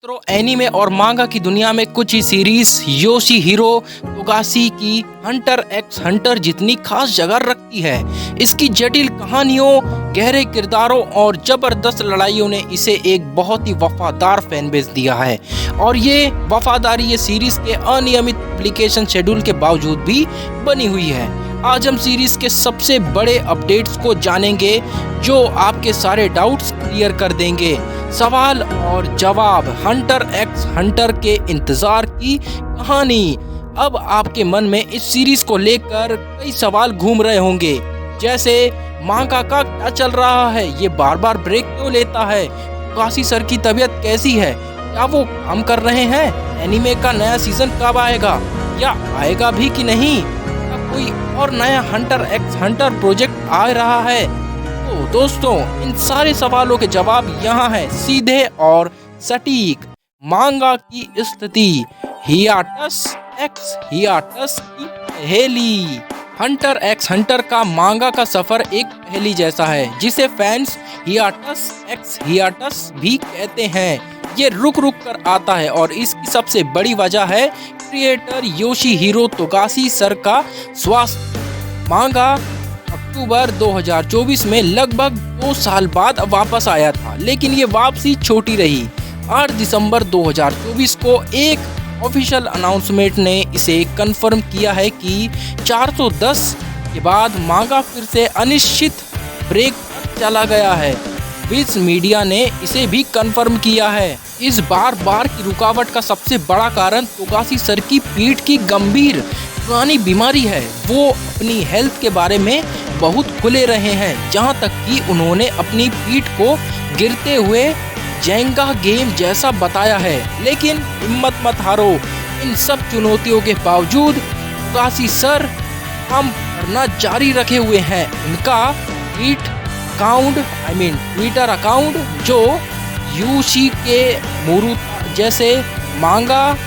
तो एनीमे और मांगा की दुनिया में कुछ ही सीरीज योशिहिरो तोगाशी की हंटर एक्स हंटर जितनी खास जगह रखती है। इसकी जटिल कहानियों, गहरे किरदारों और जबरदस्त लड़ाइयों ने इसे एक बहुत ही वफादार फैन बेस दिया है और ये वफादारी ये सीरीज के अनियमित पब्लिकेशन शेड्यूल के बावजूद भी बनी हुई है। आज हम सीरीज के सबसे बड़े अपडेट्स को जानेंगे जो आपके सारे डाउट्स क्लियर कर देंगे। सवाल और जवाब, हंटर एक्स हंटर के इंतजार की कहानी। अब आपके मन में इस सीरीज को लेकर कई सवाल घूम रहे होंगे, जैसे मांगा का क्या चल रहा है, ये बार बार ब्रेक क्यों लेता है, तोगाशी सर की तबीयत कैसी है, क्या वो काम कर रहे हैं, एनीमे का नया सीजन कब आएगा या आएगा भी कि नहीं, क्या कोई और नया हंटर एक्स हंटर प्रोजेक्ट आ रहा है। तो दोस्तों, इन सारे सवालों के जवाब यहाँ है, सीधे और सटीक। मांगा की स्थिति, हियाटस एक्स हियाटस की पहेली। हंटर एक्स हंटर का मांगा का सफर एक पहेली जैसा है, जिसे फैंस हियाटस एक्स हियाटस भी कहते हैं। ये रुक रुक कर आता है और इसकी सबसे बड़ी वजह है क्रिएटर योशिहिरो तोगाशी सर का स्वास्थ्य। मांगा अक्टूबर 2024 में लगभग 2 साल बाद वापस आया था, लेकिन ये वापसी छोटी रही। 8 दिसंबर 2024 को एक ऑफिशियल अनाउंसमेंट ने इसे कंफर्म किया है कि 410 के बाद मांगा फिर से अनिश्चित ब्रेक पर चला गया है। विज मीडिया ने इसे भी कंफर्म किया है। इस बार की रुकावट का सबसे बड़ा कारण तोगाशी सर की पीठ की गंभीर पुरानी बीमारी है। वो अपनी हेल्थ के बारे में बहुत खुले रहे हैं, जहां तक कि उन्होंने अपनी पीठ को गिरते हुए जेंगा गेम जैसा बताया है। लेकिन हिम्मत मत हारो, इन सब चुनौतियों के बावजूद तोगाशी सर काम करना जारी रखे हुए हैं। उनका ट्विटर अकाउंट जो यूशिके मुरुता जैसे मांगा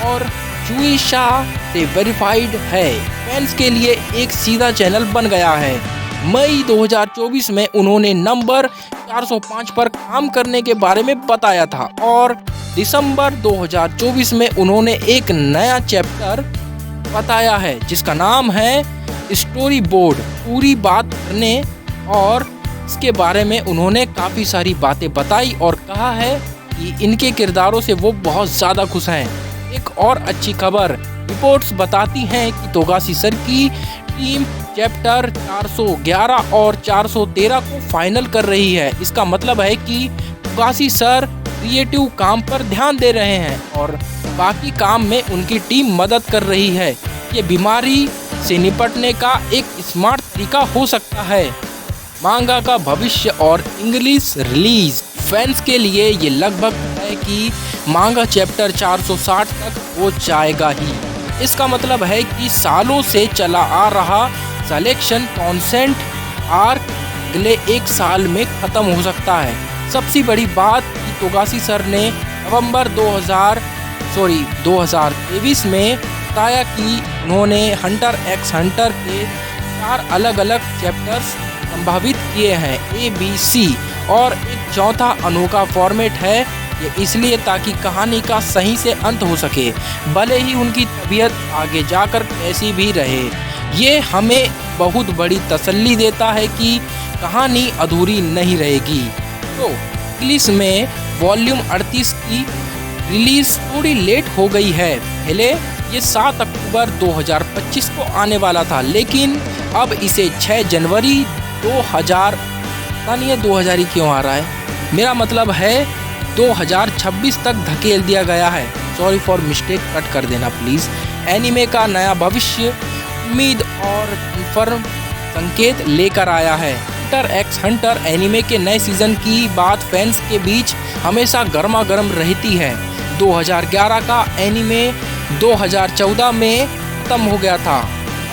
और चुईशा से वेरीफाइड है, फैंस के लिए एक सीधा चैनल बन गया है। मई 2024 में उन्होंने नंबर 405 पर काम करने के बारे में बताया था और दिसंबर 2024 में उन्होंने एक नया चैप्टर बताया है जिसका नाम है स्टोरी बोर्ड। पूरी बात करने और इसके बारे में उन्होंने काफ़ी सारी बातें बताई और कहा है कि इनके किरदारों से वो बहुत ज़्यादा खुश हैं। एक और अच्छी खबर, रिपोर्ट्स बताती हैं कि तोगाशी सर की टीम चैप्टर 411 और 413 को फाइनल कर रही है। इसका मतलब है कि तोगाशी सर क्रिएटिव काम पर ध्यान दे रहे हैं और बाकी काम में उनकी टीम मदद कर रही है। ये बीमारी से निपटने का एक स्मार्ट तरीका हो सकता है। मांगा का भविष्य और इंग्लिश रिलीज, फैंस के लिए ये लगभग है कि मांगा चैप्टर 460 तक हो जाएगा ही। इसका मतलब है कि सालों से चला आ रहा सिलेक्शन कॉन्सेंट आर्क अगले 1 साल में खत्म हो सकता है। सबसे बड़ी बात कि तोगाशी सर ने नवंबर 2023 में बताया कि उन्होंने हंटर एक्स हंटर के 4 अलग अलग चैप्टर्स संभावित किए हैं, ABC, और एक चौथा अनोखा फॉर्मेट है। ये इसलिए ताकि कहानी का सही से अंत हो सके, भले ही उनकी तबीयत आगे जाकर कैसी भी रहे। ये हमें बहुत बड़ी तसल्ली देता है कि कहानी अधूरी नहीं रहेगी। तो इंग्लिश में वॉल्यूम 38 की रिलीज थोड़ी लेट हो गई है। पहले ये 7 अक्टूबर 2025 को आने वाला था, लेकिन अब इसे 6 जनवरी 2000 ही क्यों आ रहा है, मेरा मतलब है 2026 तक धकेल दिया गया है। सॉरी फॉर मिस्टेक, कट कर देना प्लीज़। एनीमे का नया भविष्य, उम्मीद और कन्फर्म संकेत लेकर आया है। हंटर एक्स हंटर एनीमे के नए सीजन की बात फैंस के बीच हमेशा गर्मा गर्म रहती है। 2011 का एनीमे 2014 में खत्म हो गया था।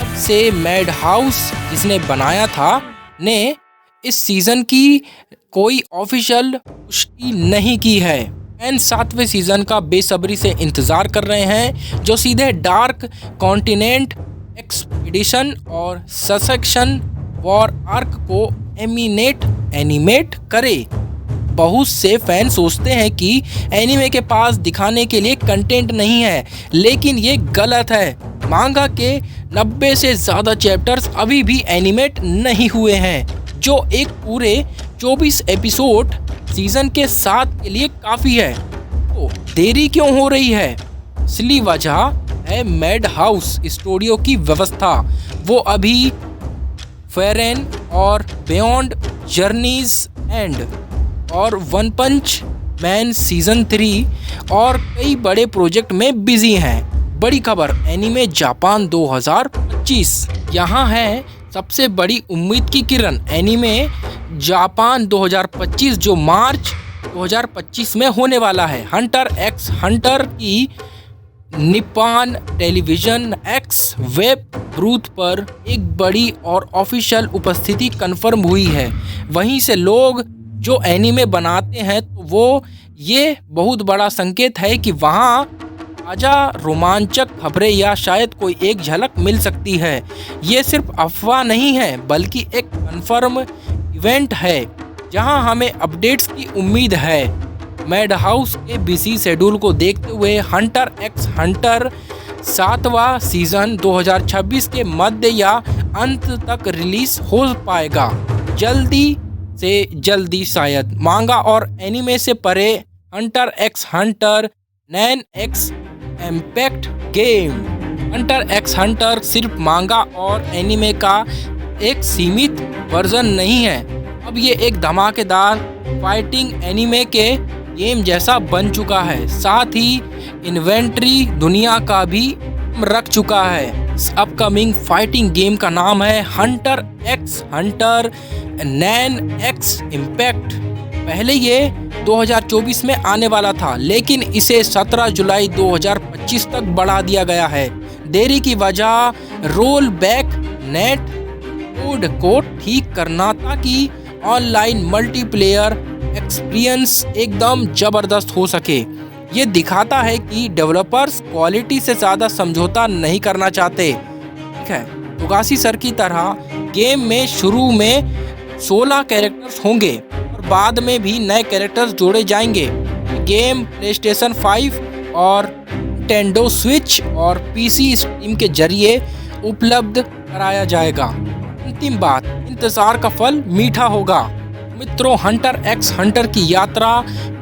अब से मैड हाउस जिसने बनाया था ने इस सीजन की कोई ऑफिशियल पुष्टि नहीं की है। फैंस 7वें सीजन का बेसब्री से इंतजार कर रहे हैं, जो सीधे डार्क कॉन्टिनेंट एक्सपीडिशन और ससेक्शन वॉर आर्क को एनिमेट करे। बहुत से फैन सोचते हैं कि एनीमे के पास दिखाने के लिए कंटेंट नहीं है, लेकिन ये गलत है। मांगा के 90 से ज़्यादा चैप्टर्स अभी भी एनिमेट नहीं हुए हैं, जो एक पूरे 24 एपिसोड सीजन के 7 के लिए काफ़ी है। तो देरी क्यों हो रही है? असली वजह है मैड हाउस स्टूडियो की व्यवस्था। वो अभी फेरेन और बियॉन्ड जर्नीज एंड और वन पंच मैन सीजन 3 और कई बड़े प्रोजेक्ट में बिजी हैं। बड़ी खबर एनीमे जापान 2025। यहाँ है सबसे बड़ी उम्मीद की किरण, एनीमे जापान 2025 जो मार्च 2025 में होने वाला है। हंटर एक्स हंटर की निप्पॉन टेलीविजन एक्स वेब ब्रूथ पर एक बड़ी और ऑफिशियल उपस्थिति कंफर्म हुई है। वहीं से लोग जो एनीमे बनाते हैं तो वो ये बहुत बड़ा संकेत है कि वहाँ ताज़ा रोमांचक खबरें या शायद कोई एक झलक मिल सकती है। ये सिर्फ अफवाह नहीं है बल्कि एक कंफर्म इवेंट है जहां हमें अपडेट्स की उम्मीद है। मैड हाउस के बिजी शेड्यूल को देखते हुए हंटर एक्स हंटर 7वां सीजन 2026 के मध्य या अंत तक रिलीज हो पाएगा। जल्दी से जल्दी शायद। मांगा और एनीमे से परे Hunter X Hunter Nen X impact game. Hunter X Hunter सिर्फ मांगा और एनीमे का एक सीमित वर्जन नहीं है, अब ये एक धमाकेदार फाइटिंग एनीमे के गेम जैसा बन चुका है। साथ ही इन्वेंट्री दुनिया का भी रख चुका है। इस अपकमिंग फाइटिंग गेम का नाम है Hunter X Hunter Nen X impact. पहले ये 2024 में आने वाला था, लेकिन इसे 17 जुलाई 2025 तक बढ़ा दिया गया है। देरी की वजह रोल बैक नेट कोड को ठीक करना ताकि ऑनलाइन मल्टीप्लेयर एक्सपीरियंस एकदम जबरदस्त हो सके। ये दिखाता है कि डेवलपर्स क्वालिटी से ज़्यादा समझौता नहीं करना चाहते। ठीक है, तोगाशी सर की तरह गेम में शुरू में 16 कैरेक्टर्स होंगे और बाद में भी नए कैरेक्टर्स जोड़े जाएंगे। गेम प्लेस्टेशन 5 और निंटेंडो स्विच और पीसी स्टीम के जरिए उपलब्ध कराया जाएगा। अंतिम बात, इंतजार का फल मीठा होगा। मित्रों, हंटर एक्स हंटर की यात्रा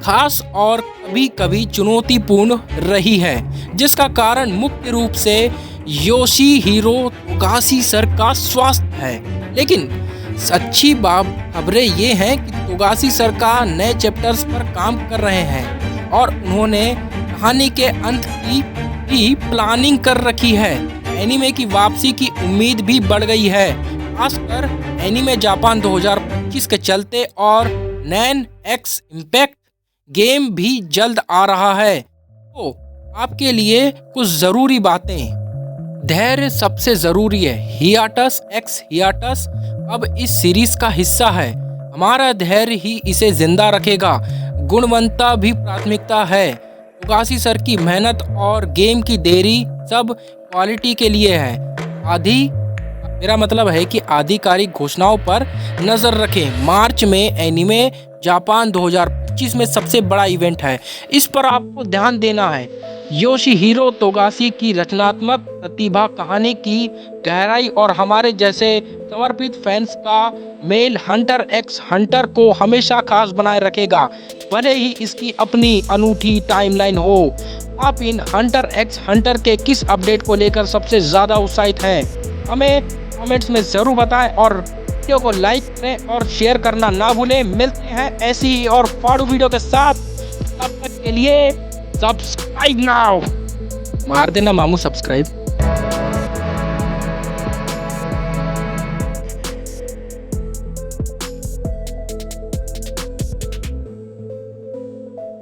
खास और कभी कभी चुनौतीपूर्ण रही है, जिसका कारण मुख्य रूप से योशिहिरो तोगाशी सर का स्वास्थ्य है। लेकिन अच्छी खबरें ये हैं कि तोगाशी सर का नए चैप्टर्स पर काम कर रहे हैं और उन्होंने कहानी के अंत की भी प्लानिंग कर रखी है। एनीमे की वापसी की उम्मीद भी बढ़ गई है, खासकर एनीमे जापान 2025 के चलते, और नैन एक्स इम्पैक्ट गेम भी जल्द आ रहा है। तो आपके लिए कुछ ज़रूरी बातें। धैर्य सबसे ज़रूरी है। हियाटस एक्स हियाटस अब इस सीरीज का हिस्सा है। हमारा धैर्य ही इसे जिंदा रखेगा। गुणवत्ता भी प्राथमिकता है। तोगाशी सर की मेहनत और गेम की देरी सब क्वालिटी के लिए है। मेरा मतलब है कि आधिकारिक घोषणाओं पर नज़र रखें। मार्च में एनीमे जापान 2025 में सबसे बड़ा इवेंट है, इस पर आपको ध्यान देना है। योशिहिरो तोगाशी की रचनात्मक प्रतिभा, कहानी की गहराई और हमारे जैसे समर्पित फैंस का मेल हंटर एक्स हंटर को हमेशा खास बनाए रखेगा, भले ही इसकी अपनी अनूठी टाइमलाइन हो। आप इन हंटर एक्स हंटर के किस अपडेट को लेकर सबसे ज़्यादा उत्साहित हैं, हमें कमेंट्स में ज़रूर बताएं और वीडियो को लाइक करें और शेयर करना ना भूलें। मिलते हैं ऐसी ही और फाड़ू वीडियो के साथ। तब तक के लिए सब्सक्राइब नाउ, मार देना मामू सब्सक्राइब।